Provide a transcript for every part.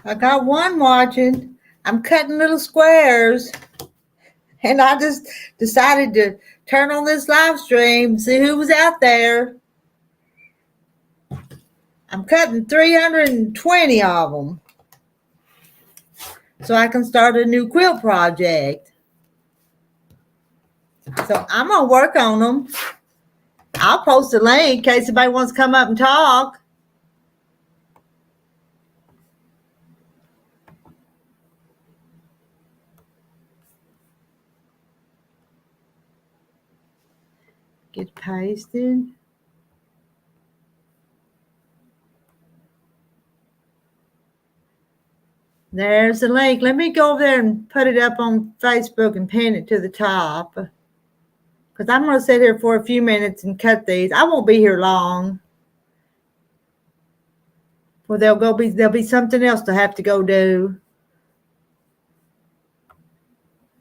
I got one watching. I'm cutting little squares. And I just decided to turn on this live stream, see who was out there. I'm cutting 320 of them so I can start a new quilt project. So I'm going to work on them. I'll post a link in case anybody wants to come up and talk. Get pasted. There's the link. Let me go over there and put it up on Facebook and pin it to the top. Because I'm going to sit here for a few minutes and cut these. I won't be here long. Well, there'll be something else to have to go do.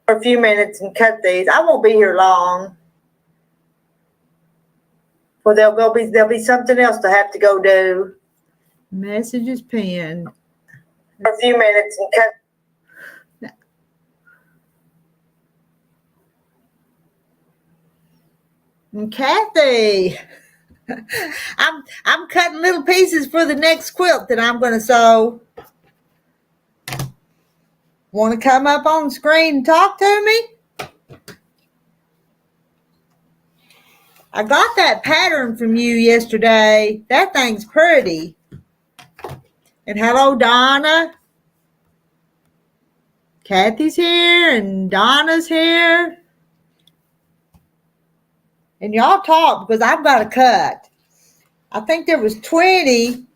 For a few minutes and cut these. I won't be here long. Well, there'll be something else to have to go do. Messages pinned. For a few minutes and cut. And Kathy, I'm cutting little pieces for the next quilt that I'm going to sew. Want to come up on screen and talk to me? I got that pattern from you yesterday. That thing's pretty. And hello, Donna. Kathy's here and Donna's here. And y'all talk because I've got to cut. I think there was 20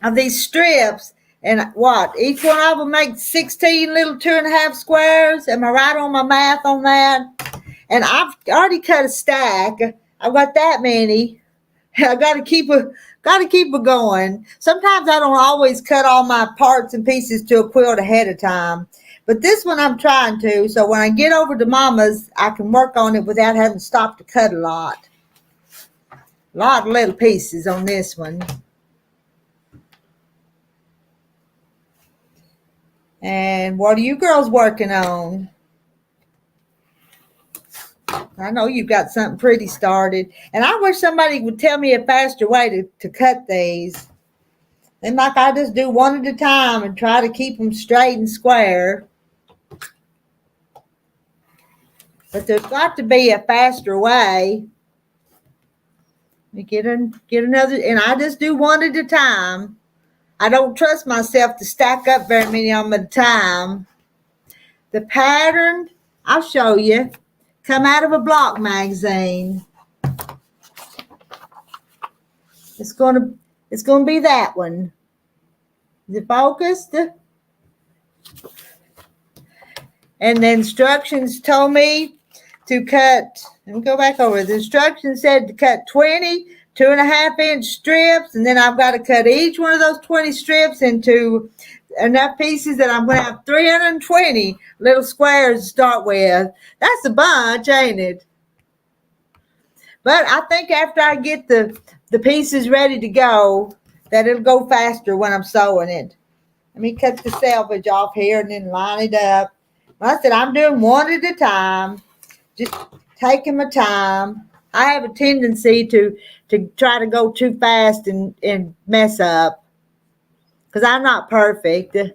of these strips. And what? Each one of them makes 16 little 2.5 squares. Am I right on my math on that? And I've already cut a stack. I've got that many. I got to keep it going. Sometimes I don't always cut all my parts and pieces to a quilt ahead of time. But this one I'm trying to, so when I get over to Mama's, I can work on it without having to stop to cut a lot. A lot of little pieces on this one. And what are you girls working on? I know you've got something pretty started. And I wish somebody would tell me a faster way to cut these. Then like I just do one at a time and try to keep them straight and square. But there's got to be a faster way. Let me get another, and I just do one at a time. I don't trust myself to stack up very many of them at a time. The pattern, I'll show you, come out of a block magazine. It's gonna be that one. Is it focused? And the instructions told me to cut, let me go back over. The instructions said to cut 20 2.5-inch strips, and then I've got to cut each one of those 20 strips into enough pieces that I'm going to have 320 little squares to start with. That's a bunch, ain't it? But I think after I get the pieces ready to go, that it'll go faster when I'm sewing it. Let me cut the selvage off here and then line it up. Like I said, I'm doing one at a time, just taking my time. I have a tendency to try to go too fast and mess up because I'm not perfect. I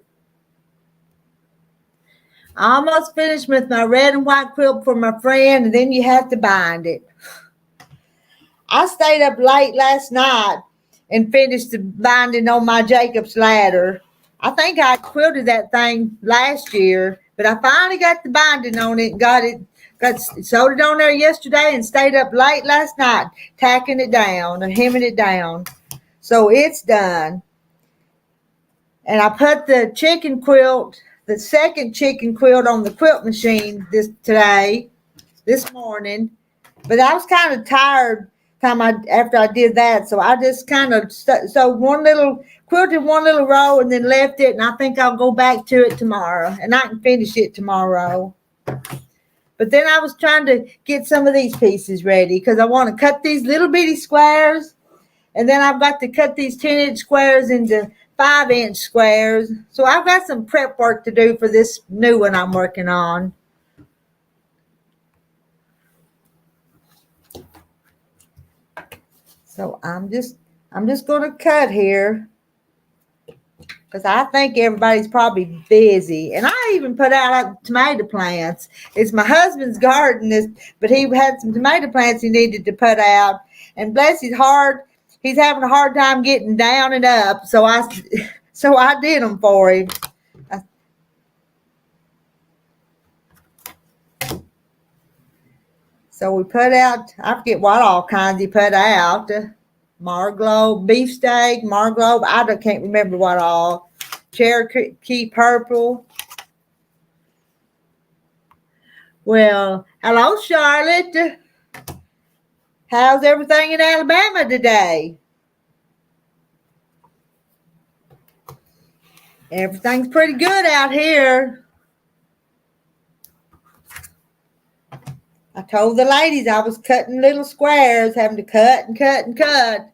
almost finished with my red and white quilt for my friend, and then you have to bind it. I stayed up late last night and finished the binding on my Jacob's ladder. I think I quilted that thing last year, but I finally got the binding on it and got sewed it on there yesterday and stayed up late last night tacking it down and hemming it down. So it's done. And I put the chicken quilt, the second chicken quilt on the quilt machine this morning. But I was kind of tired after I did that. So I just kind of quilted one little row and then left it. And I think I'll go back to it tomorrow and I can finish it tomorrow. But then I was trying to get some of these pieces ready because I want to cut these little bitty squares. And then I've got to cut these 10-inch squares into 5-inch squares. So I've got some prep work to do for this new one I'm working on. So I'm just going to cut here because I think everybody's probably busy. And I even put out tomato plants. It's my husband's garden, but he had some tomato plants he needed to put out. And bless his heart, he's having a hard time getting down and up. So I did them for him. So we put out, I forget what all kinds he put out. Marglobe, beefsteak, Marglobe, I can't remember what all. Cherokee purple. Well, hello, Charlotte. How's everything in Alabama today? Everything's pretty good out here. I told the ladies I was cutting little squares, having to cut and cut and cut.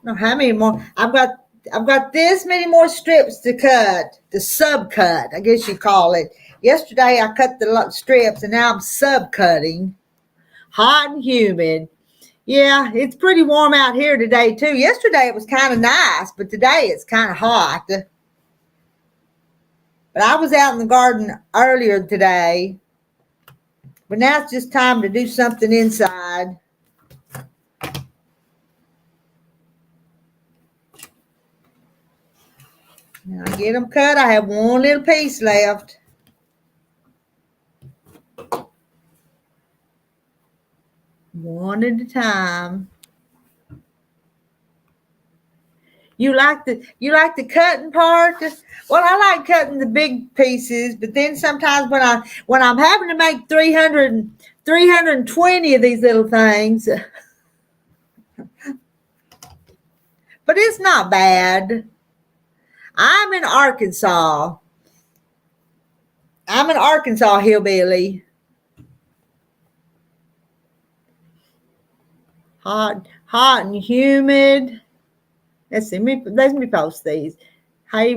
Know how many more? I've got this many more strips to cut, the sub cut, I guess you call it. Yesterday I cut the strips and now I'm sub cutting. Hot and humid. Yeah, it's pretty warm out here today too. Yesterday it was kind of nice, but today it's kind of hot. But I was out in the garden earlier today. But now it's just time to do something inside. Now I get them cut. I have one little piece left. One at a time. You like the cutting part? Well, I like cutting the big pieces, but then sometimes when I'm having to make 320 of these little things, but it's not bad. I'm in Arkansas. I'm an Arkansas hillbilly. Hot and humid. Let's see. Let me post these. Hey,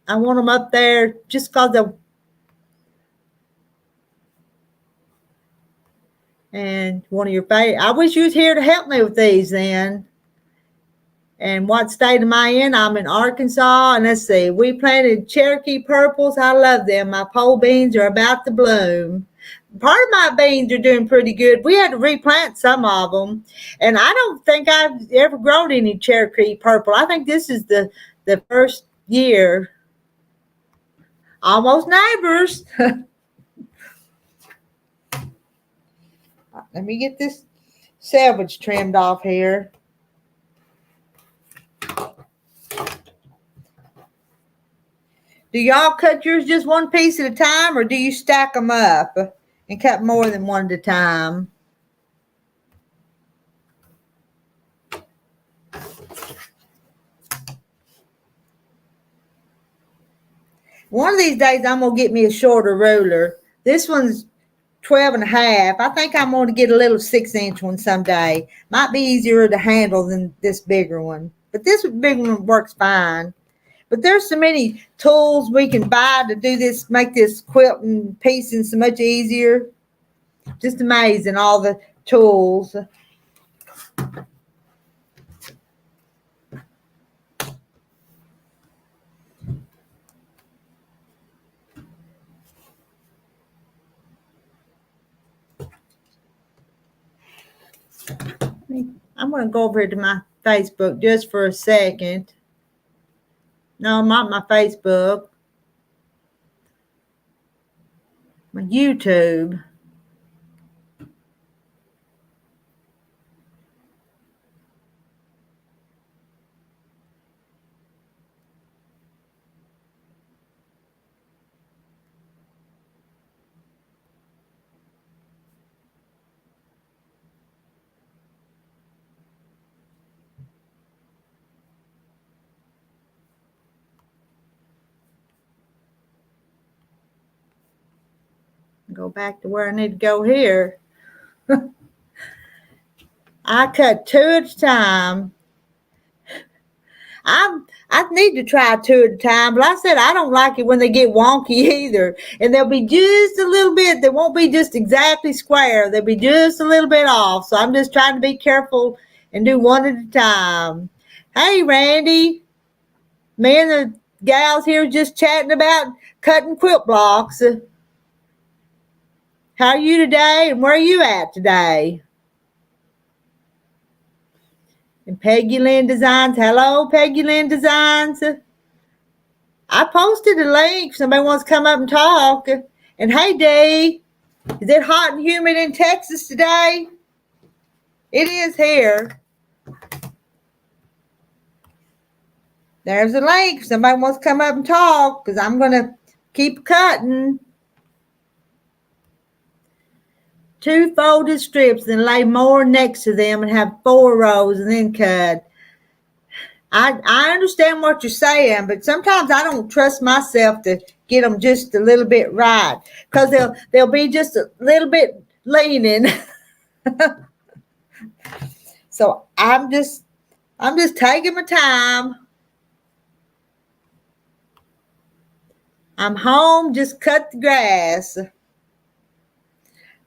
I want them up there just because they'll. And one of your favorite. I wish you was here to help me with these then. And what state am I in? I'm in Arkansas. And let's see. We planted Cherokee purples. I love them. My pole beans are about to bloom. Part of my beans are doing pretty good. We had to replant some of them. And I don't think I've ever grown any Cherokee purple. I think this is the first year. Almost neighbors. Let me get this selvage trimmed off here. Do y'all cut yours just one piece at a time, or do you stack them up and cut more than one at a time? One of these days, I'm going to get me a shorter ruler. This one's 12 and a half. I think I'm going to get a little 6-inch one someday. Might be easier to handle than this bigger one. But this big one works fine. But there's so many tools we can buy to do this, make this quilting piecing so much easier. Just amazing, all the tools. I'm going to go over to my Facebook just for a second. No, not my Facebook. My YouTube. Go back to where I need to go here. I cut 2 at a time. I need to try 2 at a time, but I said I don't like it when they get wonky either. And they'll be just a little bit, they won't be just exactly square. They'll be just a little bit off. So I'm just trying to be careful and do 1 at a time. Hey, Randy. Me and the gals here just chatting about cutting quilt blocks. How are you today and where are you at today? And Peggy Lynn Designs. Hello, Peggy Lynn Designs. I posted a link if somebody wants to come up and talk. And hey, Dee, is it hot and humid in Texas today? It is here. There's a link if somebody wants to come up and talk, because I'm going to keep cutting. 2 folded strips and lay more next to them and have 4 rows and then cut. I understand what you're saying, but sometimes I don't trust myself to get them just a little bit right, because they'll be just a little bit leaning. So I'm just taking my time. I'm home, just cut the grass.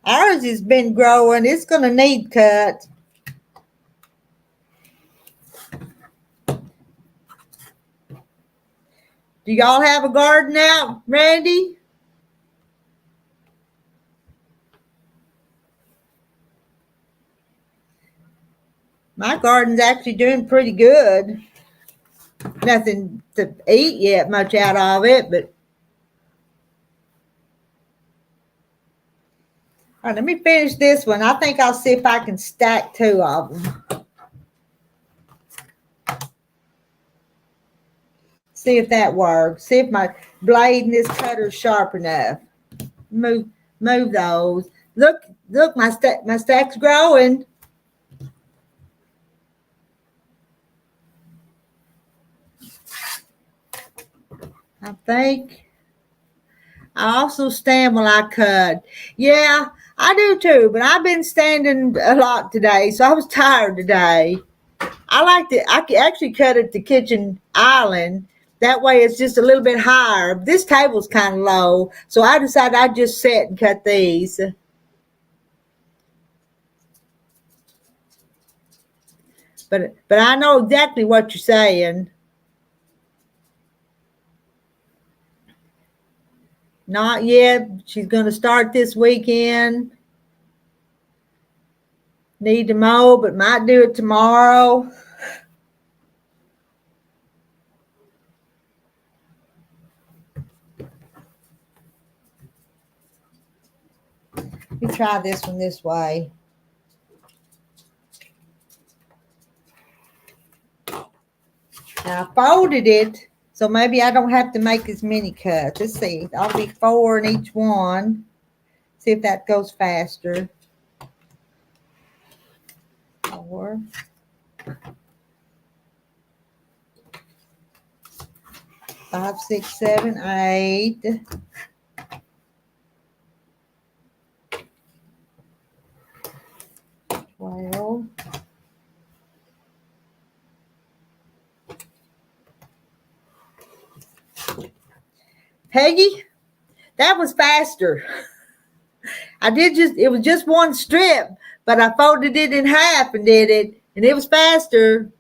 Ours has been growing. It's going to need cut. Do y'all have a garden out, Randy? My garden's actually doing pretty good. Nothing to eat yet much out of it, but all right, let me finish this one. I think I'll see if I can stack 2 of them. See if that works. See if my blade in this cutter is sharp enough. Move those. Look, my stack's growing. I think. I also stand while I cut. Yeah, I do too, but I've been standing a lot today, so I was tired today. I can actually cut at the kitchen island. That way it's just a little bit higher. This table's kind of low, so I decided I'd just sit and cut these. But I know exactly what you're saying. Not yet. She's going to start this weekend. Need to mow, but might do it tomorrow. Let me try this one this way. Now I folded it, so maybe I don't have to make as many cuts. Let's see. I'll be 4 in each one. See if that goes faster. 4. 5, 6, 7, 8. 12. Peggy, that was faster. It was just 1 strip, but I folded it in half and did it, and it was faster.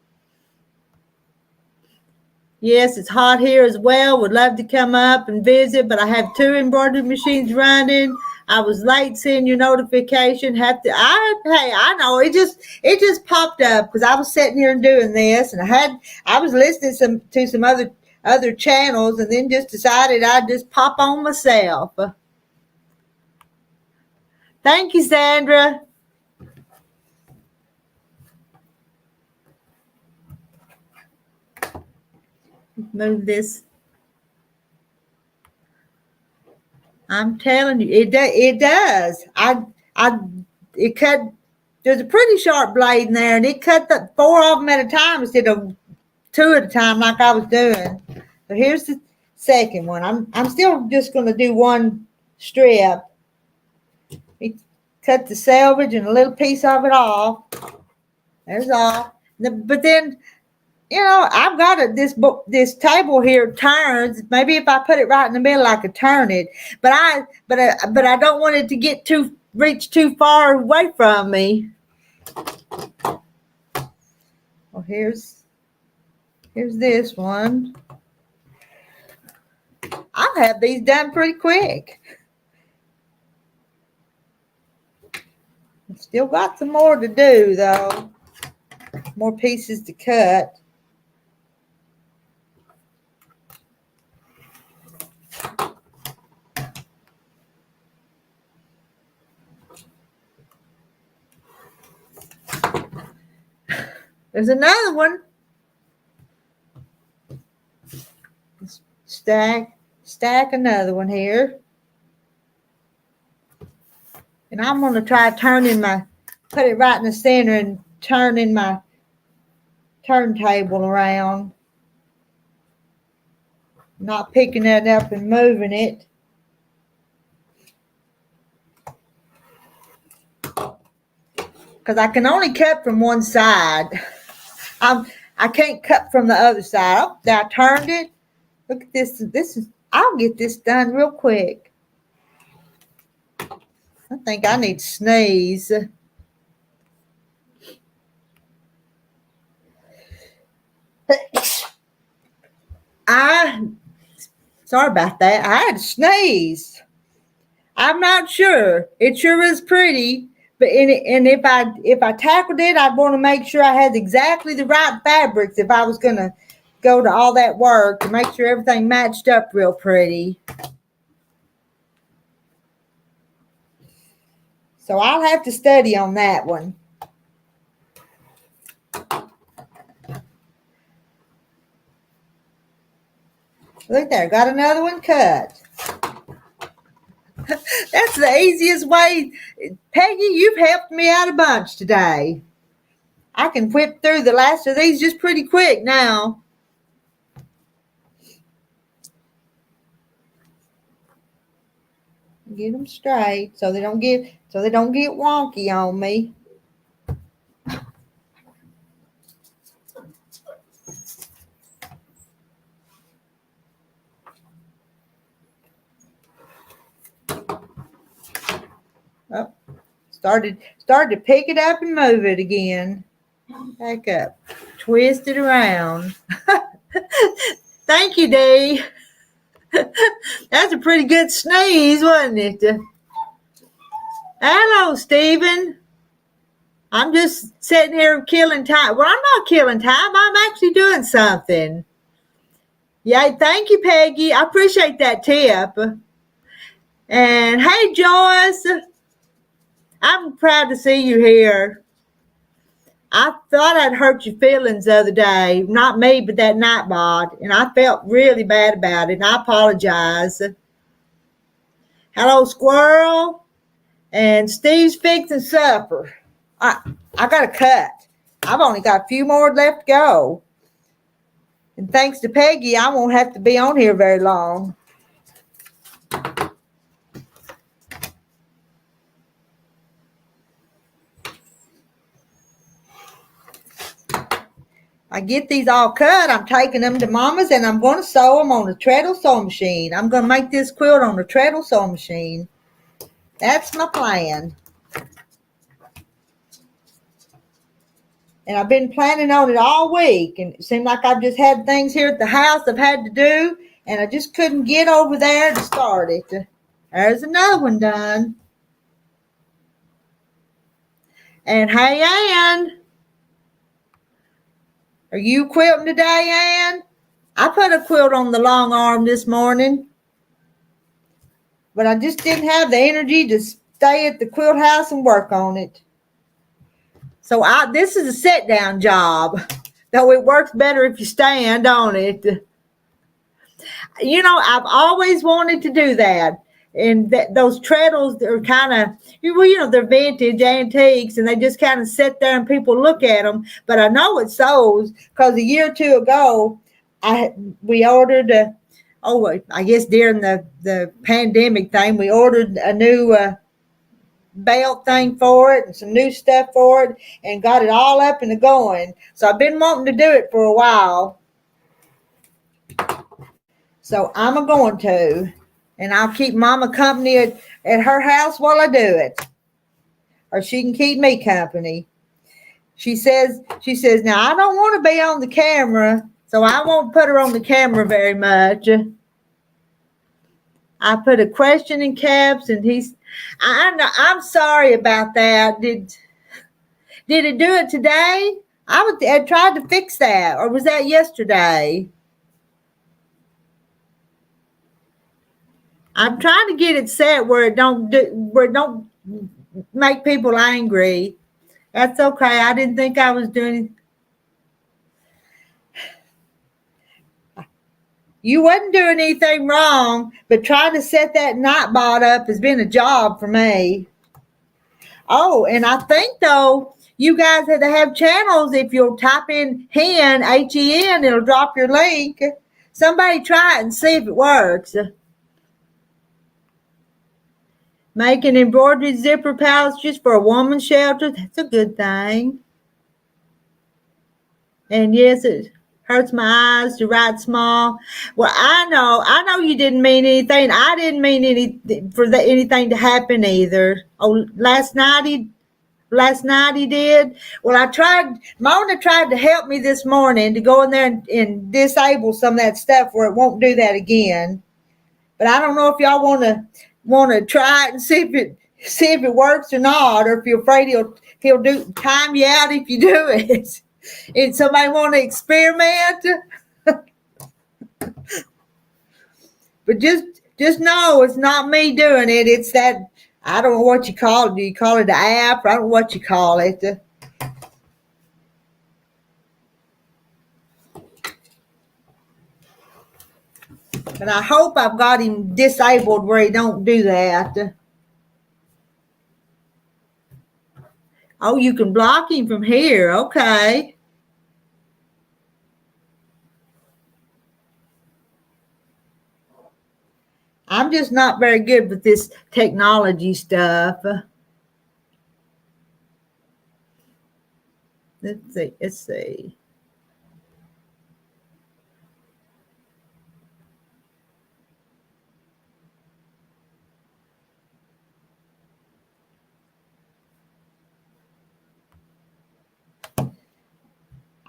Yes, it's hot here as well. Would love to come up and visit, but I have 2 embroidery machines running. I was late seeing your notification. I know it just popped up because I was sitting here and doing this, and I was listening to some other channels, and then just decided I'd just pop on myself. Thank you, Sandra. Move this. I'm telling you, it does. It cut. There's a pretty sharp blade in there, and it cut the 4 of them at a time instead of 2 at a time like I was doing. So here's the second one. I'm still just going to do 1 strip. Cut the selvage and a little piece of it off. There's all. But then, I've got this table here turns. Maybe if I put it right in the middle, I could turn it. But I don't want it to reach too far away from me. Well, here's this one. I'll have these done pretty quick. Still got some more to do, though. More pieces to cut. There's another one. Stack another one here. And I'm going to try put it right in the center and turning my turntable around. Not picking that up and moving it. Because I can only cut from one side. I can't cut from the other side. Oh, I turned it. Look at this. I'll get this done real quick. I think I need to sneeze. Sorry about that. I had to sneeze. I'm not sure. It sure is pretty. But if I tackled it, I'd want to make sure I had exactly the right fabrics if I was going to go to all that work to make sure everything matched up real pretty. So I'll have to study on that one. Look there, got another one cut. That's the easiest way. Peggy, you've helped me out a bunch today. I can whip through the last of these just pretty quick now. Get them straight so they don't get wonky on me. Oh, started to pick it up and move it again. Back up. Twist it around. Thank you, Dee. That's a pretty good sneeze, wasn't it? Hello, Stephen. I'm just sitting here killing time. Well, I'm not killing time. I'm actually doing something. Yeah, thank you, Peggy. I appreciate that tip. And hey, Joyce. I'm proud to see you here. I thought I'd hurt your feelings the other day. Not me, but that Nightbot. And I felt really bad about it. And I apologize. Hello, Squirrel. And Steve's fixing supper. I got to cut. I've only got a few more left to go. And thanks to Peggy, I won't have to be on here very long. I get these all cut. I'm taking them to Mama's and I'm going to sew them on the treadle sewing machine. I'm going to make this quilt on the treadle sewing machine. That's my plan. And I've been planning on it all week. And it seemed like I've just had things here at the house I've had to do. And I just couldn't get over there to start it. There's another one done. And hey, Ann. Are you quilting today, Ann? I put a quilt on the long arm this morning. But I just didn't have the energy to stay at the quilt house and work on it. So this is a sit-down job. Though it works better if you stand on it. You know, I've always wanted to do that. And those treadles are kind of, they're vintage antiques and they just kind of sit there and people look at them. But I know it sews because a year or two ago, we ordered, I guess during the pandemic thing, we ordered a new belt thing for it and some new stuff for it and got it all up and going. So I've been wanting to do it for a while. So I'm going to. And I'll keep Mama company at her house while I do it. Or she can keep me company. She says, now I don't want to be on the camera, so I won't put her on the camera very much. I put a question in caps, and I'm sorry about that. Did it do it today? I tried to fix that, or was that yesterday? I'm trying to get it set where it don't make people angry. That's okay. I didn't think I was doing. You wasn't doing anything wrong, but trying to set that Nightbot up has been a job for me. Oh, and I think though, you guys had to have channels. If you'll type in HEN, HEN, it'll drop your link. Somebody try it and see if it works. Making embroidery zipper pouches just for a woman's shelter. That's a good thing. And yes, it hurts my eyes to write small. Well, I know you didn't mean anything. I didn't mean anything to happen either. Oh, last night he did. Well, Mona tried to help me this morning to go in there and disable some of that stuff where it won't do that again. But I don't know if y'all want to try it and see if it works or not, or if you're afraid he'll time you out if you do it. If somebody want to experiment, but just know it's not me doing it. It's that, I don't know what you call it. Do you call it an app? I don't know what you call it. But I hope I've got him disabled where he don't do that. Oh, you can block him from here. Okay. I'm just not very good with this technology stuff. Let's see.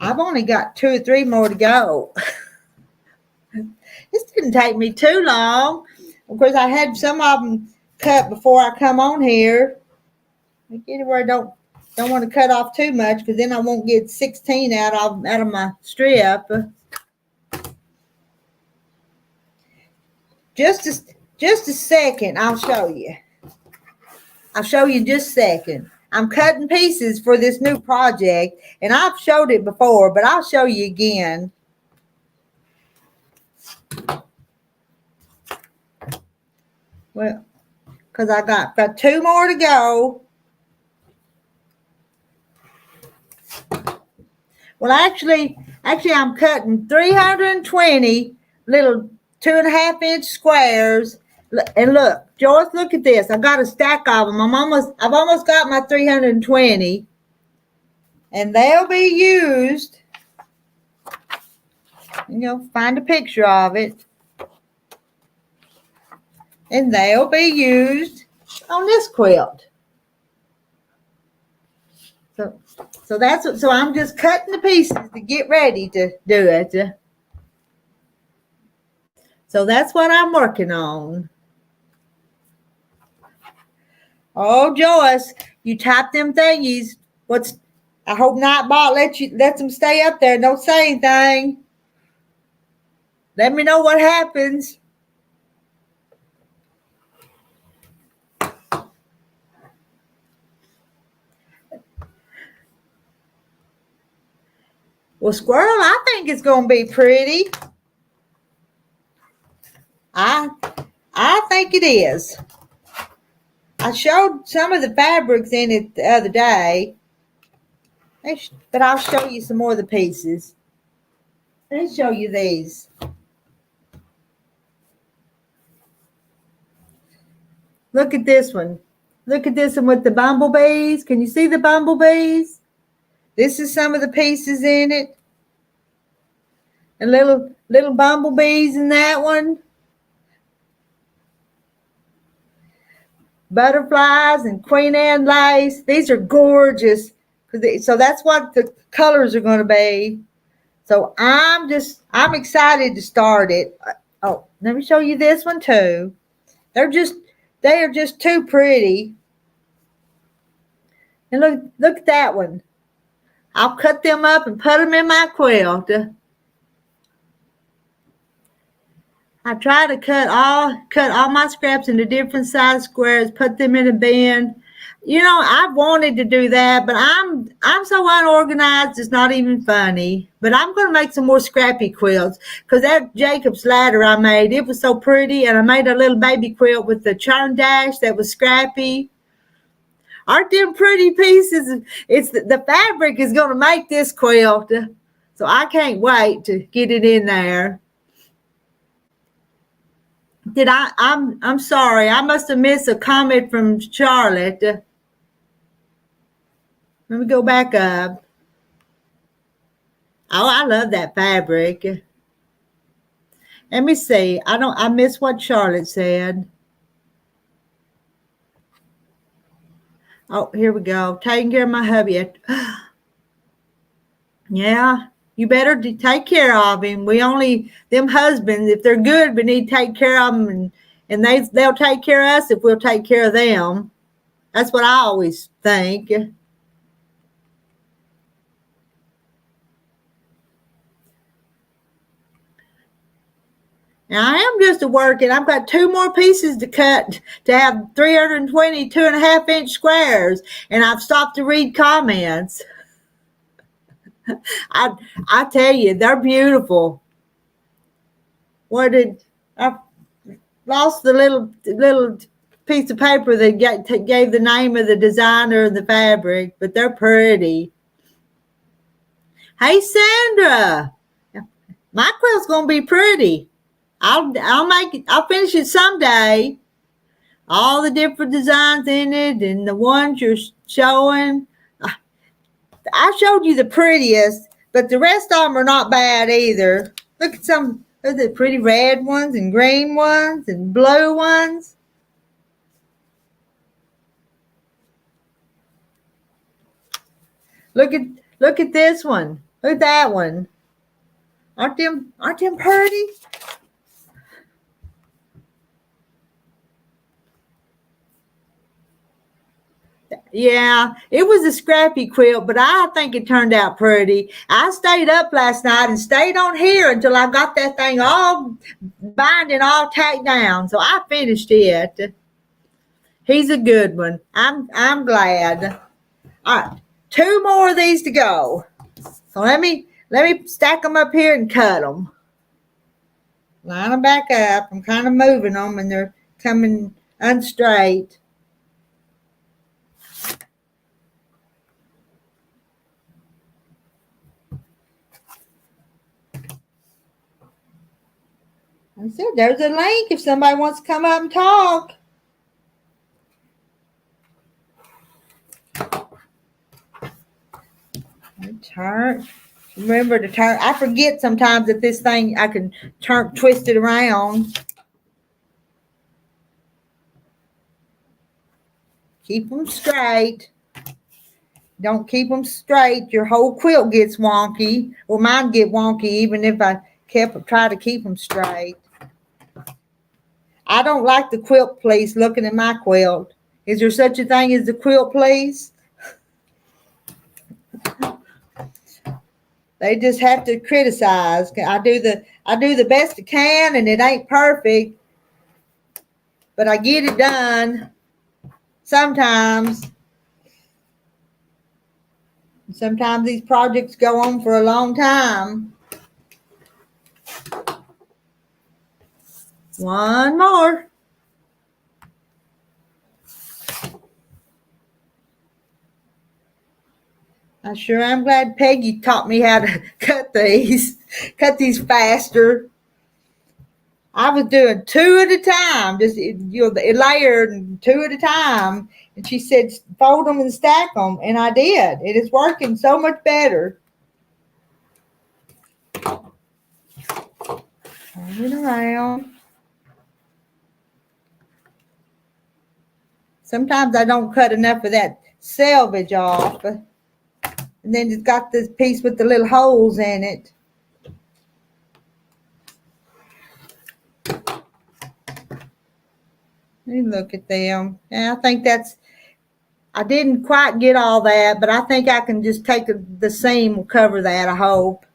I've only got 2 or 3 more to go. This didn't take me too long. Of course, I had some of them cut before I come on here. I get it where I don't want to cut off too much, because then I won't get 16 out of my strip. Just a second, I'll show you. I'll show you just a second. I'm cutting pieces for this new project, and I've showed it before, but I'll show you again. Well, because I got 2 more to go. Well, actually, I'm cutting 320 little 2.5-inch squares. And look, Joyce, look at this. I've got a stack of them. I've almost got my 320, and they'll be used. Find a picture of it, and they'll be used on this quilt. So I'm just cutting the pieces to get ready to do it. So that's what I'm working on. Oh, Joyce, you type them thingies. I hope Nightbot lets them stay up there. Don't say anything. Let me know what happens. Well, Squirrel, I think it's going to be pretty. I think it is. I showed some of the fabrics in it the other day, but I'll show you some more of the pieces. Let me show you these. Look at this one. Look at this one with the bumblebees. Can you see the bumblebees? This is some of the pieces in it. And little bumblebees in that one. Butterflies and Queen Anne lace. These are gorgeous. So that's what the colors are going to be. So I'm excited to start it. Oh, let me show you this one too. They are just too pretty. And look at that one. I'll cut them up and put them in my quilt. I try to cut all my scraps into different size squares, put them in a bin. You know, I've wanted to do that, but I'm so unorganized, it's not even funny. But I'm going to make some more scrappy quilts because that Jacob's ladder I made, it was so pretty, and I made a little baby quilt with the churn dash that was scrappy. Aren't them pretty pieces? It's the fabric is going to make this quilt, so I can't wait to get it in there. I'm sorry. I must have missed a comment from Charlotte. Let me go back up. Oh, I love that fabric. Let me see. I missed what Charlotte said. Oh, here we go. Taking care of my hubby. Yeah. You better take care of him. Them husbands, if they're good, we need to take care of them, and they'll take care of us if we'll take care of them. That's what I always think. Now, I am just working. I've got 2 more pieces to cut to have 320 2.5-inch squares, and I've stopped to read comments. I tell you, they're beautiful. I lost the little piece of paper that gave the name of the designer of the fabric, but they're pretty. Hey, Sandra, my quilt's gonna be pretty. I'll finish it someday. All the different designs in it and the ones you're showing. I showed you the prettiest, but the rest of them are not bad either. Look at some of the pretty red ones and green ones and blue ones. Look at this one. Look at that one. Aren't them pretty? Yeah, it was a scrappy quilt, but I think it turned out pretty. I stayed up last night and stayed on here until I got that thing all binding, all tacked down. So I finished it. He's a good one. I'm glad. All right, 2 more of these to go. So let me stack them up here and cut them. Line them back up. I'm kind of moving them, and they're coming unstraight. I said, there's a link if somebody wants to come up and talk. Remember to turn. I forget sometimes that this thing, I can twist it around. Keep them straight. Don't keep them straight. Your whole quilt gets wonky. Or mine get wonky even if I try to keep them straight. I don't like the quilt police looking at my quilt. Is there such a thing as the quilt police? They just have to criticize. I do the best I can, and it ain't perfect, but I get it done. Sometimes these projects go on for a long time. 1 more. I sure am glad Peggy taught me how to cut these faster. I was doing two at a time, just layered two at a time. And she said, fold them and stack them, and I did. It is working so much better. Turn it around. Sometimes I don't cut enough of that selvage off. And then it's got this piece with the little holes in it. You look at them. And I think I didn't quite get all that, but I think I can just take the seam will cover that, I hope.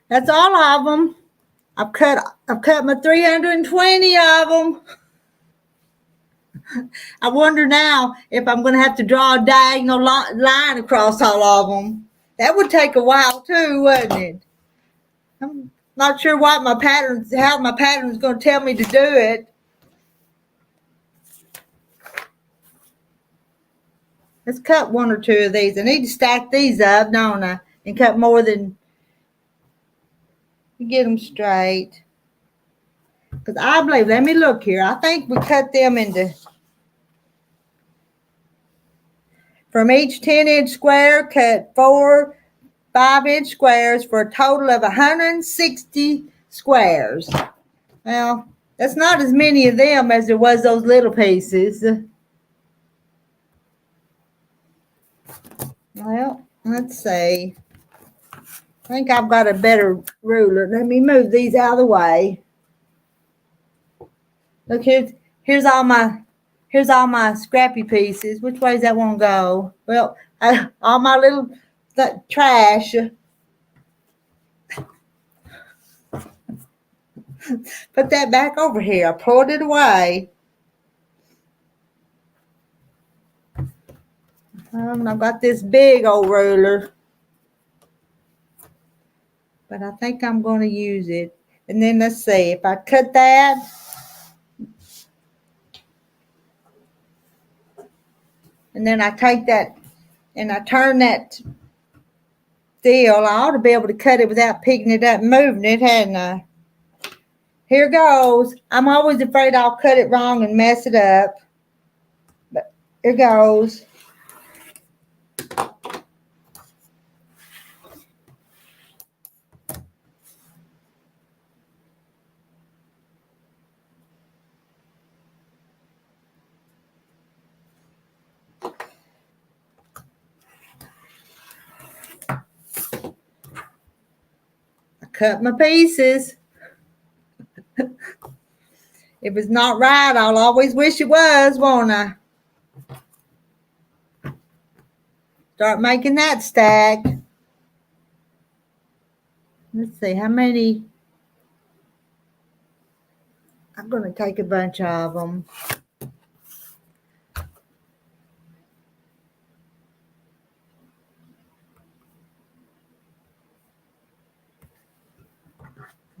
That's all of them. I've cut my 320 of them. I wonder now if I'm going to have to draw a diagonal line across all of them. That would take a while too, wouldn't it? I'm not sure how my pattern is going to tell me to do it. Let's cut one or two of these. I need to stack these up, don't I? And cut more than get them straight. Because I believe, let me look here. I think we cut them into, from each 10-inch square, cut 4 5-inch squares for a total of 160 squares. Well, that's not as many of them as there was those little pieces. Well, let's see. I think I've got a better ruler. Let me move these out of the way. Look, here's all my scrappy pieces. Which way does that one go? Well, all my little trash. Put that back over here. I pulled it away. I've got this big old ruler, but I think I'm going to use it. And then let's see, if I cut that, and then I take that and I turn that deal, I ought to be able to cut it without picking it up and moving it, hadn't I? Here goes. I'm always afraid I'll cut it wrong and mess it up. But here goes. I cut my pieces. If it's not right, I'll always wish it was, won't I? Start making that stack. Let's see, how many? I'm going to take a bunch of them.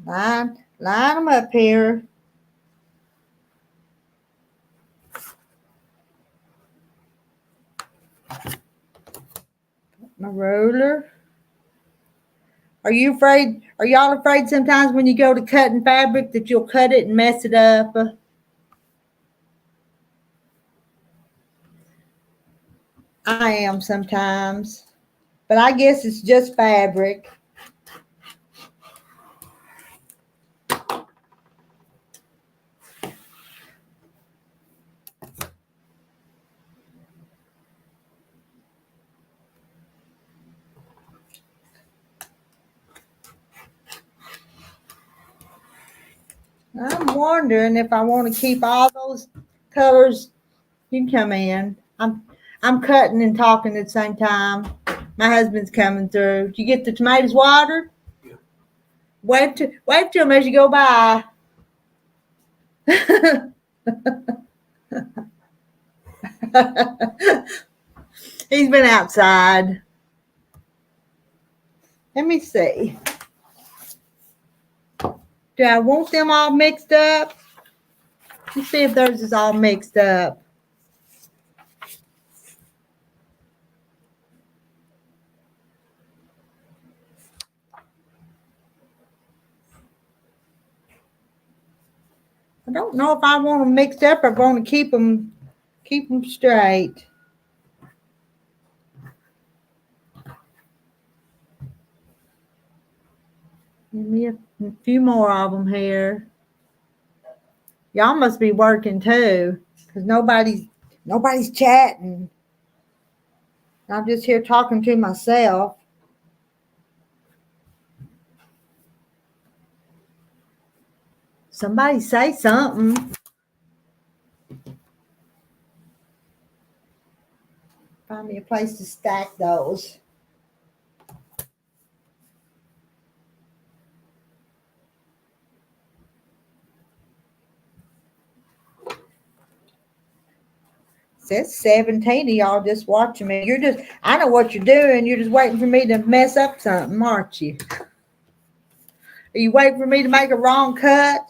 Line them up here. My ruler. Are y'all afraid sometimes when you go to cutting fabric that you'll cut it and mess it up? I am sometimes, but I guess it's just fabric. I'm wondering if I want to keep all those colors. You can come in. I'm cutting and talking at the same time. My husband's coming through. Did you get the tomatoes watered? Yeah. Wave to them as you go by. He's been outside. Let me see. Do I want them all mixed up? Let's see if theirs is all mixed up. I don't know if I want them mixed up or want to keep them straight. Give me a few more of them here. Y'all must be working too, because nobody's chatting. I'm just here talking to myself. Somebody say something. Find me a place to stack those. Says 17 of y'all just watching me. I know what you're doing. You're just waiting for me to mess up something, aren't you? Are you waiting for me to make a wrong cut?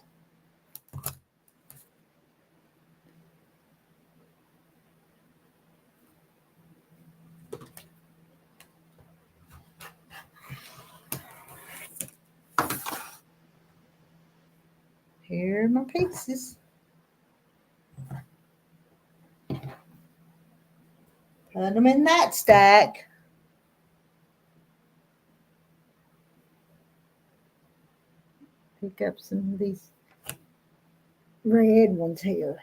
Here are my pieces. Put them in that stack. Pick up some of these red ones here.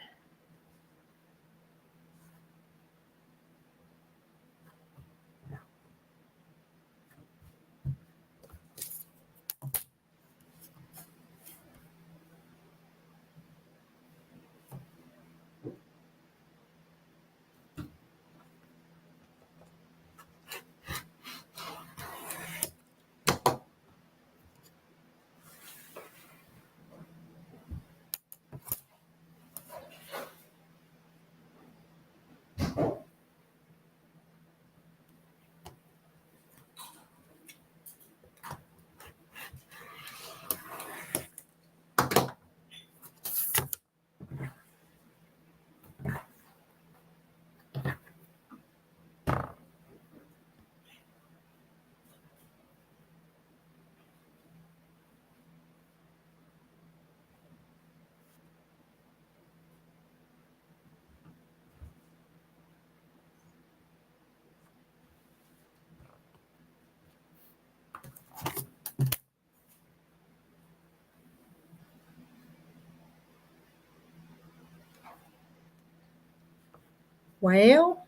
Well,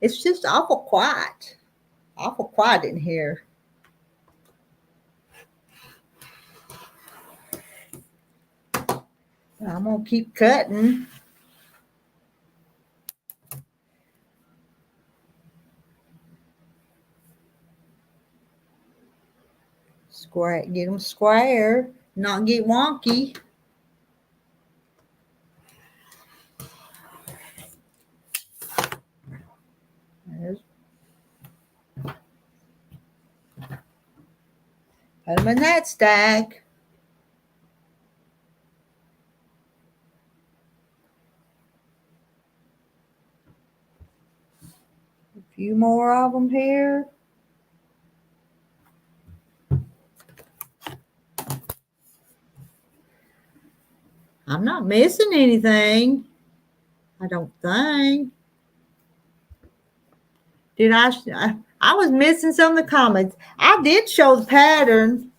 it's just awful quiet. Awful quiet in here. I'm going to keep cutting. Square, get them square, not get wonky. Put them in that stack. A few more of them here. I'm not missing anything. I don't think. Did I was missing some of the comments. I did show the pattern.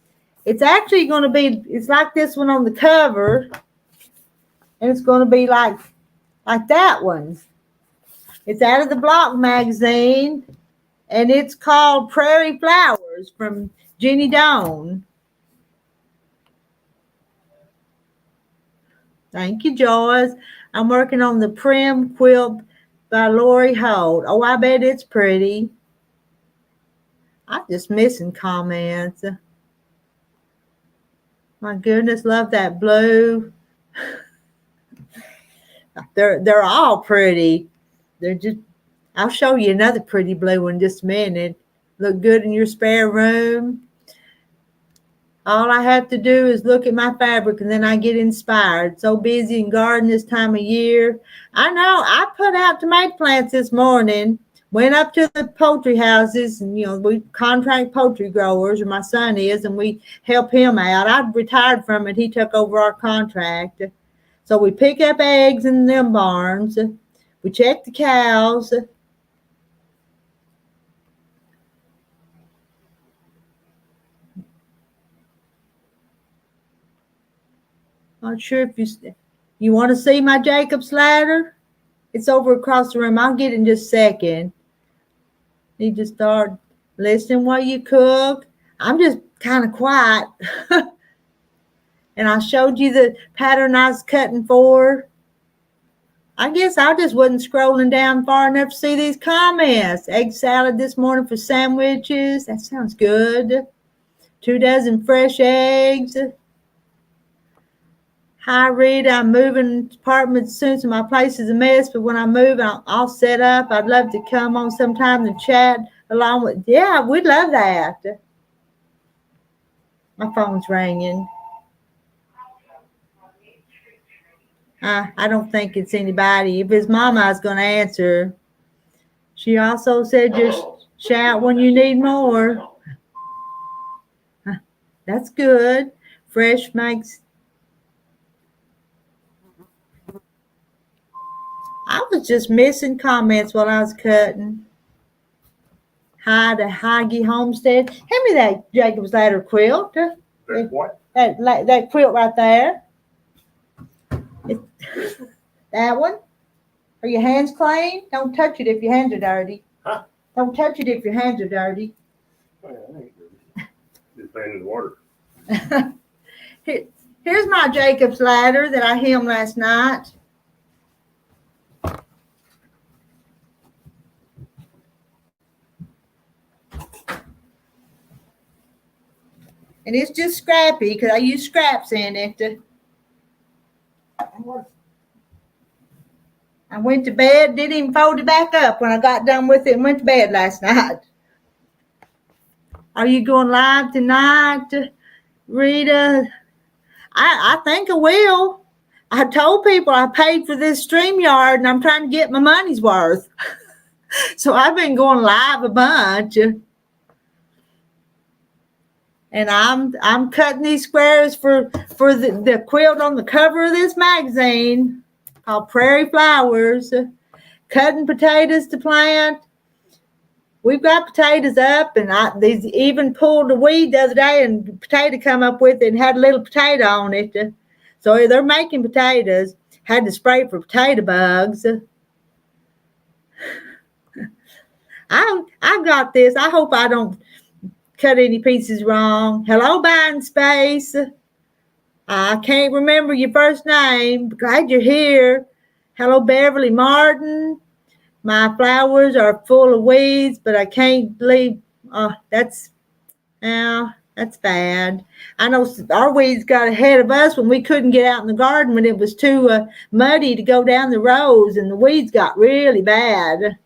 It's actually going to be, it's like this one on the cover. And it's going to be like that one. It's out of the Block magazine. And it's called Prairie Flowers from Jenny Dawn. Thank you, Joyce. I'm working on the Prim Quilt by Lori Holt. Oh, I bet it's pretty. I'm just missing comments. My goodness, love that blue. They're all pretty. They're just, I'll show you another pretty blue one in just a minute. Look good in your spare room. All I have to do is look at my fabric and then I get inspired. So busy in garden this time of year. I know, I put out tomato plants this morning. Went up to the poultry houses and, we contract poultry growers, or my son is, and we help him out. I retired from it. He took over our contract. So we pick up eggs in them barns. We check the cows. Not sure if you want to see my Jacob's ladder. It's over across the room. I'll get it in just a second. Need to start listening while you cook. I'm just kind of quiet. And I showed you the pattern I was cutting for. I guess I just wasn't scrolling down far enough to see these comments. Egg salad this morning for sandwiches. That sounds good. 2 dozen fresh eggs. Hi, Rita. I'm moving apartments soon, so my place is a mess. But when I move, I'll set up. I'd love to come on sometime and chat along with. Yeah, we'd love that. My phone's ringing. I don't think it's anybody. If it's Mama, I was going to answer. She also said just shout when you need more. That's good. Fresh makes. I was just missing comments while I was cutting. Hi to Haggy Homestead. Hand me that Jacob's Ladder quilt. That what? That quilt right there. That one. Are your hands clean? Don't touch it if your hands are dirty. Huh? Don't touch it if your hands are dirty. Oh, yeah, I ain't dirty. Just playing in the water. Here's my Jacob's Ladder that I hemmed last night. And it's just scrappy because I use scraps in it. I went to bed, didn't even fold it back up when I got done with it and went to bed last night. Are you going live tonight, Rita? I think I will. I told people I paid for this StreamYard and I'm trying to get my money's worth. So I've been going live a bunch. And I'm cutting these squares for the quilt on the cover of this magazine called Prairie Flowers. Cutting potatoes to plant. We've got potatoes up, and they even pulled a weed the other day, and a potato come up with it and had a little potato on it. So they're making potatoes. Had to spray for potato bugs. I got this. I hope I don't cut any pieces wrong. Hello, Buying Space. I can't remember your first name. Glad you're here. Hello, Beverly Martin. My flowers are full of weeds, but I can't leave. That's bad. I know our weeds got ahead of us when we couldn't get out in the garden when it was too muddy to go down the rows, and the weeds got really bad.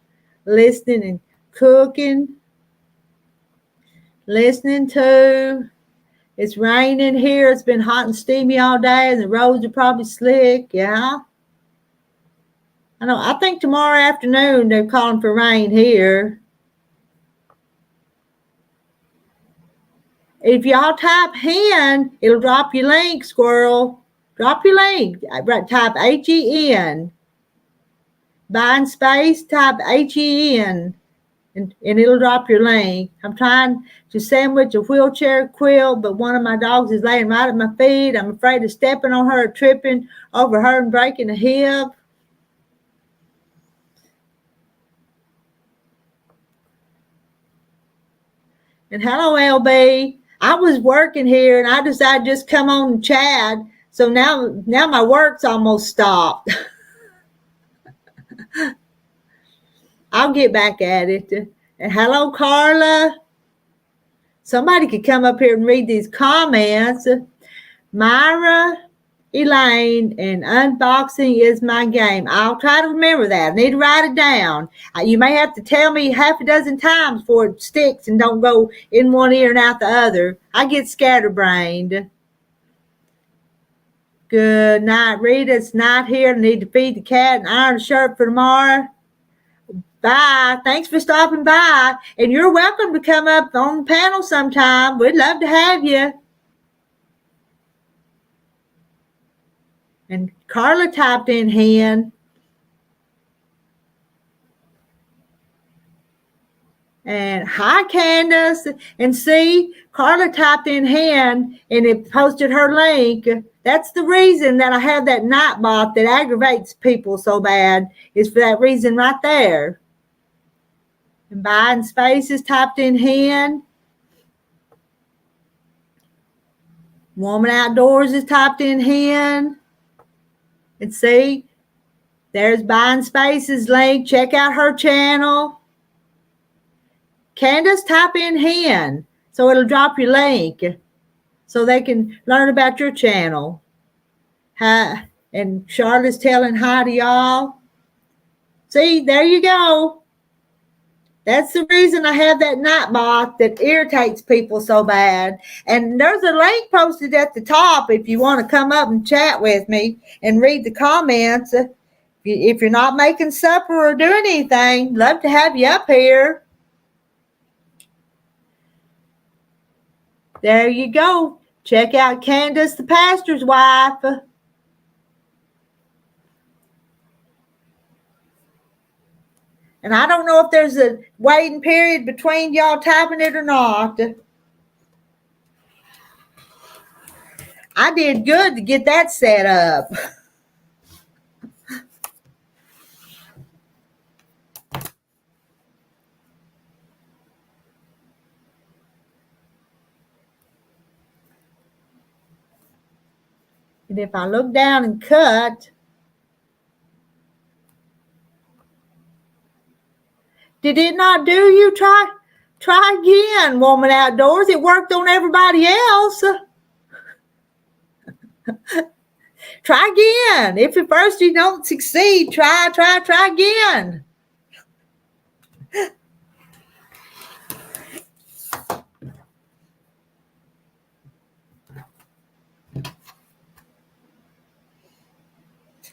Listening and cooking. Listening to. It's raining here. It's been hot and steamy all day, and the roads are probably slick. Yeah. I know. I think tomorrow afternoon they're calling for rain here. If y'all type hen, it'll drop your link, squirrel. Drop your link. Type HEN. Buying Space, type HEN. And it'll drop your link. I'm trying to sandwich a wheelchair quilt, but one of my dogs is laying right at my feet. I'm afraid of stepping on her, tripping over her and breaking a hip. And hello, LB. I was working here, and I decided to just come on and chat. So now my work's almost stopped. I'll get back at it. And hello, Carla. Somebody could come up here and read these comments. Myra, Elaine, and unboxing is my game. I'll try to remember that. I need to write it down. You may have to tell me half a dozen times before it sticks and don't go in one ear and out the other. I get scatterbrained. Good night, Rita. It's night here. I need to feed the cat and iron a shirt for tomorrow. Bye. Thanks for stopping by. And you're welcome to come up on the panel sometime. We'd love to have you. And Carla typed in hen. And hi, Candace. And see, Carla typed in hen and it posted her link. That's the reason that I have that Nightbot that aggravates people so bad, is for that reason right there. And Biden Spaces typed in hen. Woman Outdoors is typed in hen. And see, there's Biden Spaces link. Check out her channel. Candace, type in hen, so it'll drop your link so they can learn about your channel. Hi, and Charlotte's telling hi to y'all. See, there you go. That's the reason I have that Nightbot that irritates people so bad. And there's a link posted at the top if you want to come up and chat with me and read the comments. If you're not making supper or doing anything, love to have you up here. There you go. Check out Candace, the pastor's wife. And I don't know if there's a waiting period between y'all typing it or not. I did good to get that set up. And if I look down and cut, did it not do you? Try again, Woman Outdoors. It worked on everybody else. Try again. If at first you don't succeed, try again.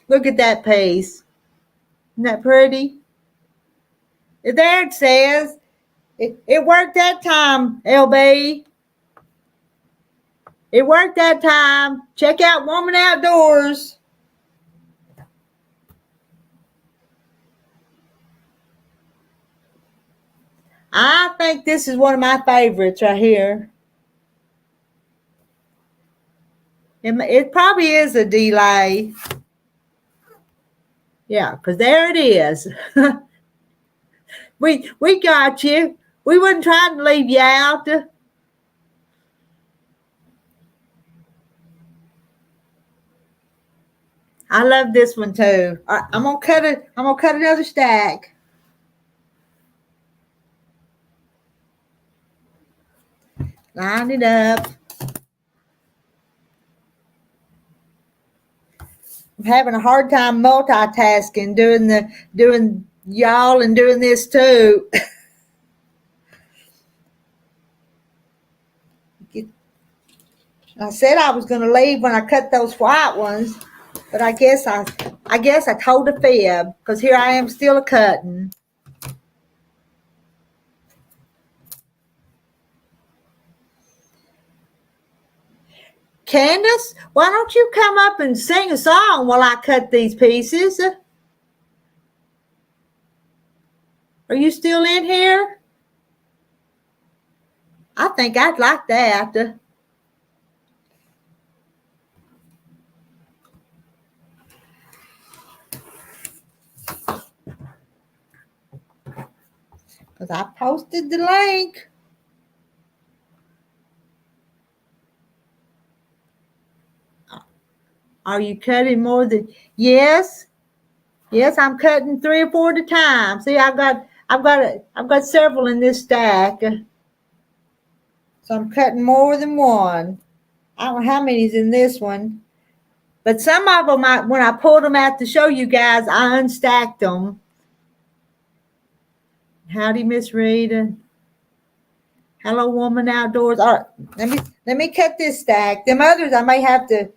Look at that piece. Isn't that pretty? There it says, it worked that time, LB. It worked that time. Check out Woman Outdoors. I think this is one of my favorites right here. It probably is a delay. Yeah, because there it is. We got you. We wasn't trying to leave you out. I love this one too. I'm gonna cut it. I'm gonna cut another stack. Line it up. I'm having a hard time multitasking, doing y'all and doing this too. I said I was going to leave when I cut those white ones, but I guess I told a fib, because here I am still a cutting. Candace, why don't you come up and sing a song while I cut these pieces? Are you still in here? I think I'd like that. Because I posted the link. Are you cutting more than? Yes, I'm cutting 3 or 4 at a time. See, I've got several in this stack, so I'm cutting more than one. I don't know how many's in this one, But some of them, when I pulled them out to show you guys, I unstacked them. Howdy, Miss Rita. Hello, woman outdoors. All right, let me cut this stack. Them others, I may have to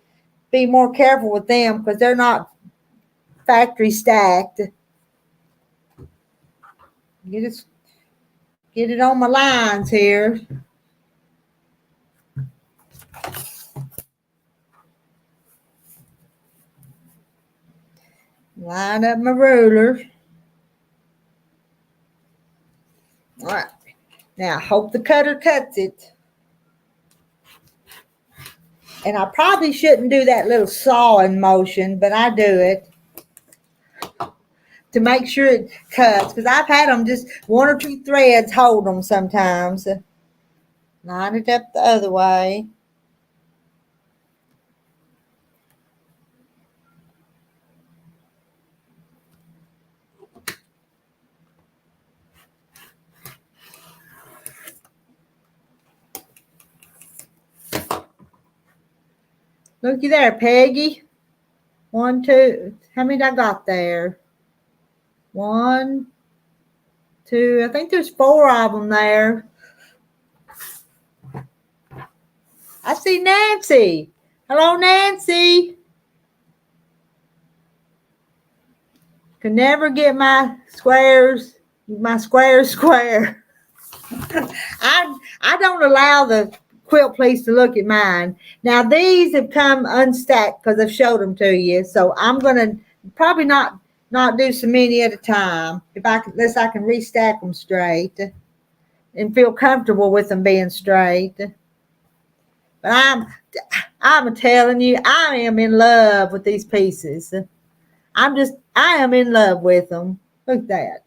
be more careful with them because they're not factory stacked. Get it on my lines here. Line up my ruler. All right. Now, I hope the cutter cuts it. And I probably shouldn't do that little sawing motion, but I do it to make sure it cuts. Because I've had them just one or two threads hold them sometimes. Line it up the other way. Looky there, Peggy. 1, 2. How many I got there? 1, 2. I think there's 4 of them there. I see Nancy. Hello, Nancy. Can never get my squares square. I don't allow the quilt place to look at mine. Now these have come unstacked because I've showed them to you. So I'm gonna probably not do so many at a time unless I can restack them straight and feel comfortable with them being straight. But I'm telling you, I am in love with these pieces. I am in love with them. Look at that.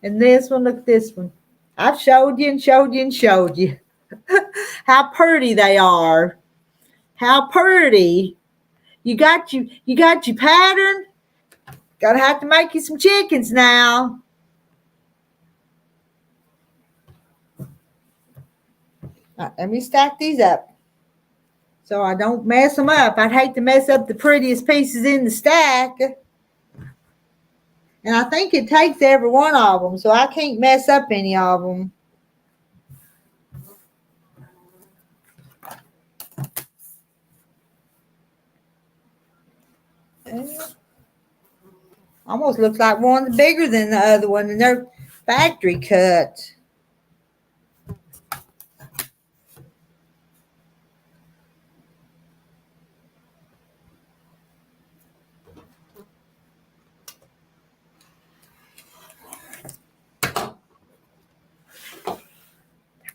And this one, look at this one. I've showed you and showed you and showed you how pretty they are. How pretty. You got your pattern. Gotta have to make you some chickens now. Right, let me stack these up so I don't mess them up. I'd hate to mess up the prettiest pieces in the stack. And I think it takes every one of them, so I can't mess up any of them. Almost looks like one's bigger than the other one, and they're factory cut.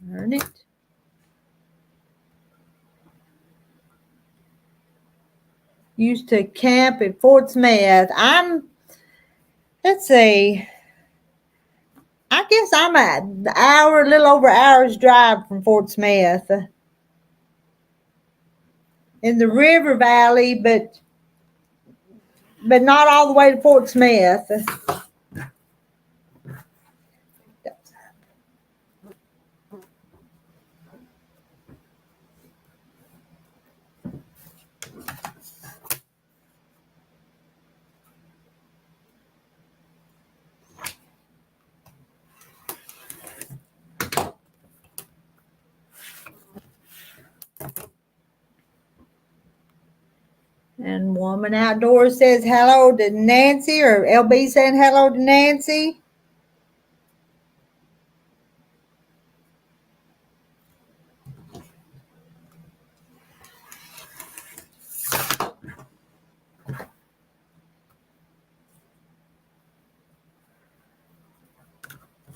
Turn it. Used to camp at Fort Smith. Let's see. I guess I'm an hour, a little over an hour's drive from Fort Smith. In the River Valley, but not all the way to Fort Smith. And Woman Outdoors says hello to Nancy, or LB saying hello to Nancy.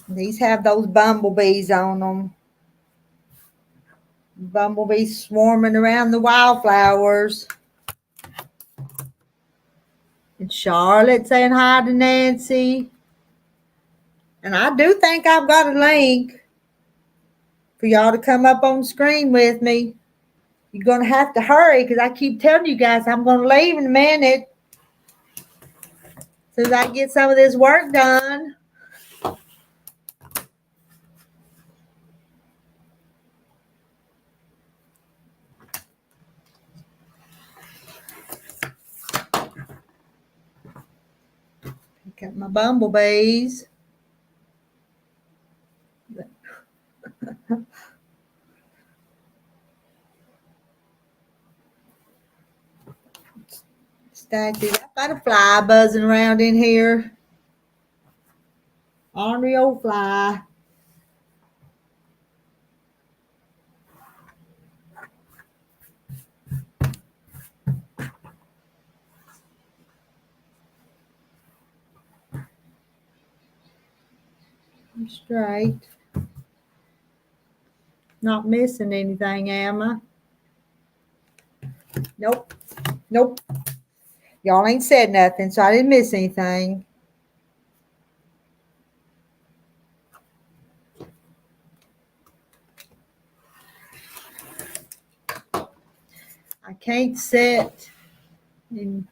These have those bumblebees on them. Bumblebees swarming around the wildflowers. And Charlotte saying hi to Nancy. And I do think I've got a link for y'all to come up on the screen with me. You're going to have to hurry because I keep telling you guys I'm going to leave in a minute. As soon as I get some of this work done. bumblebees. Stack these. I've got a fly buzzing around in here. Ornery old fly. I'm straight. Not missing anything, am I? Nope. Nope. Y'all ain't said nothing, so I didn't miss anything. I can't sit and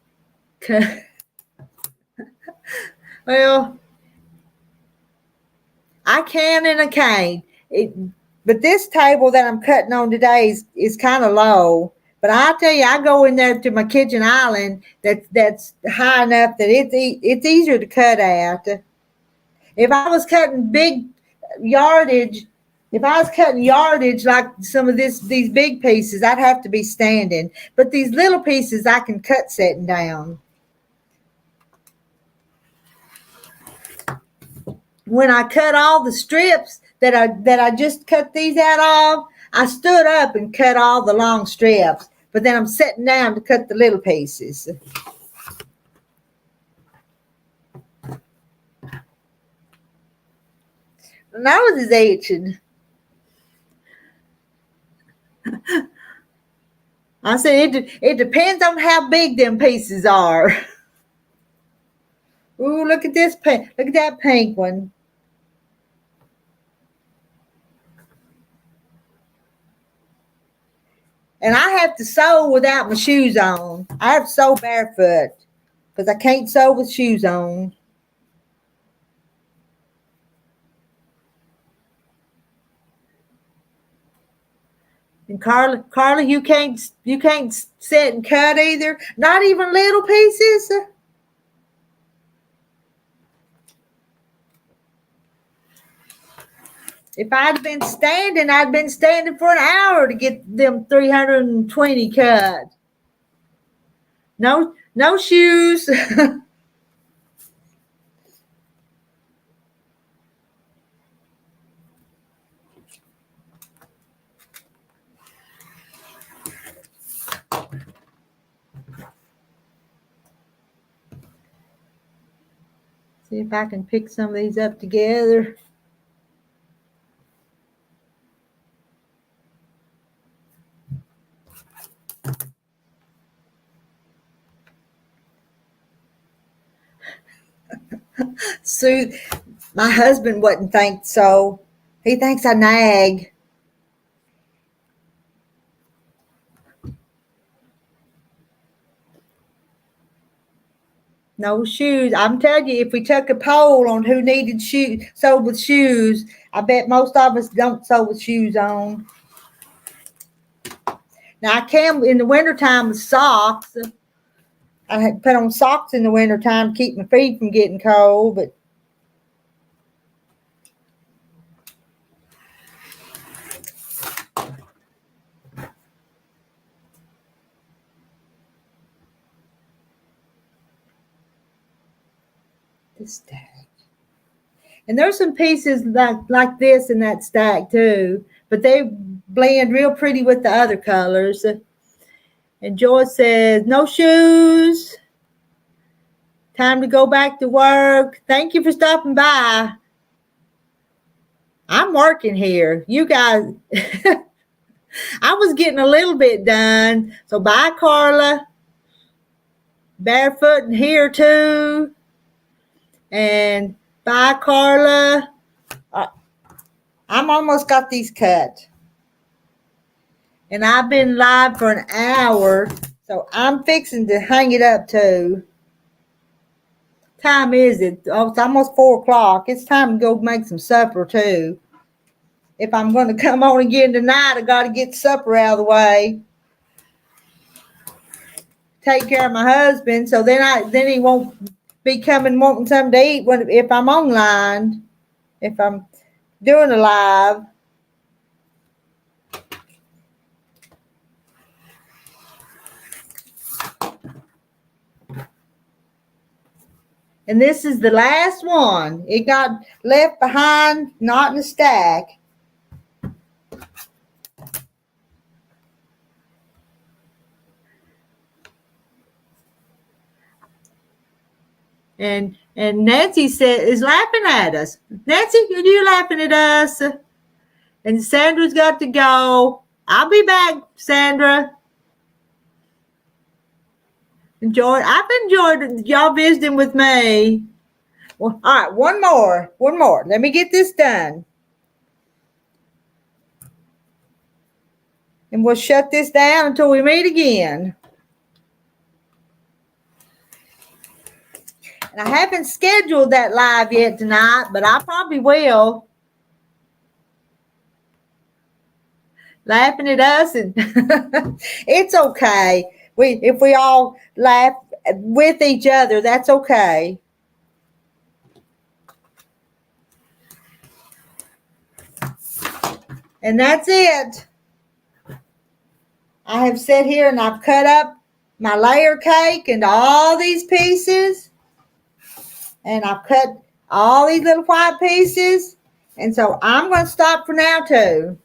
cut. Well, I can and I can't. But this table that I'm cutting on today is kind of low. But I tell you, I go in there to my kitchen island that's high enough that it's easier to cut at. If I was cutting big yardage, if I was cutting yardage like some of these big pieces, I'd have to be standing. But these little pieces I can cut sitting down. When I cut all the strips that I just cut these out of, I stood up and cut all the long strips. But then I'm sitting down to cut the little pieces. My nose is itching. I said it depends on how big them pieces are. Ooh, look at this pink. Look at that pink one. And I have to sew without my shoes on. I have to sew barefoot because I can't sew with shoes on. And Carla, you can't sit and cut either. Not even little pieces. If I'd been standing, I'd been standing for an hour to get them 320 cut. No shoes. See if I can pick some of these up together. Sue, my husband wouldn't think so. He thinks I nag. No shoes. I'm telling you, if we took a poll on who needed shoes, sewed with shoes, I bet most of us don't sew with shoes on. Now I can in the wintertime with socks. I had put on socks in the wintertime to keep my feet from getting cold, but this stack. And there's some pieces like this in that stack too, but they blend real pretty with the other colors. And Joyce says, no shoes. Time to go back to work. Thank you for stopping by. I'm working here. You guys, I was getting a little bit done. So bye, Carla. Barefoot in here too. And bye, Carla. I'm almost got these cut. And I've been live for an hour, so I'm fixing to hang it up too. Time is it? Oh, it's almost 4 o'clock. It's time to go make some supper too. If I'm going to come on again tonight, I got to get supper out of the way. Take care of my husband, so then he won't be coming wanting something to eat if I'm online, if I'm doing a live. And this is the last one. It got left behind, not in the stack. And Nancy is laughing at us. Nancy, are you laughing at us? And Sandra's got to go. I'll be back, Sandra. I've enjoyed y'all visiting with me. Well, all right, one more. Let me get this done. And we'll shut this down until we meet again. And I haven't scheduled that live yet tonight, but I probably will. Laughing at us, and it's okay. If we all laugh with each other, that's okay. And that's it. I have sat here and I've cut up my layer cake into all these pieces. And I've cut all these little white pieces. And so I'm going to stop for now too.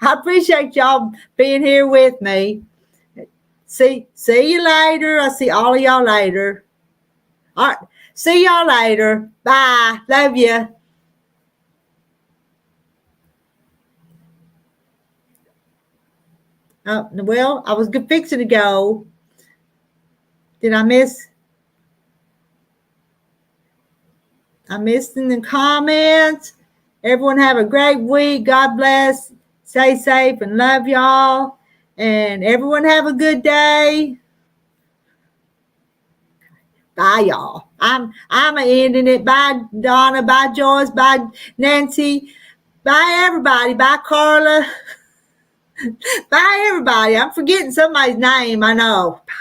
I appreciate y'all being here with me. See you later. I'll see all of y'all later. All right. See y'all later. Bye. Love you. Oh, well, I was fixing to go. Did I miss? I missed in the comments. Everyone have a great week. God bless. Stay safe and love y'all. And everyone have a good day. Bye, y'all. I'm ending it. Bye, Donna. Bye, Joyce. Bye, Nancy. Bye, everybody. Bye, Carla. Bye, everybody. I'm forgetting somebody's name. I know. Bye.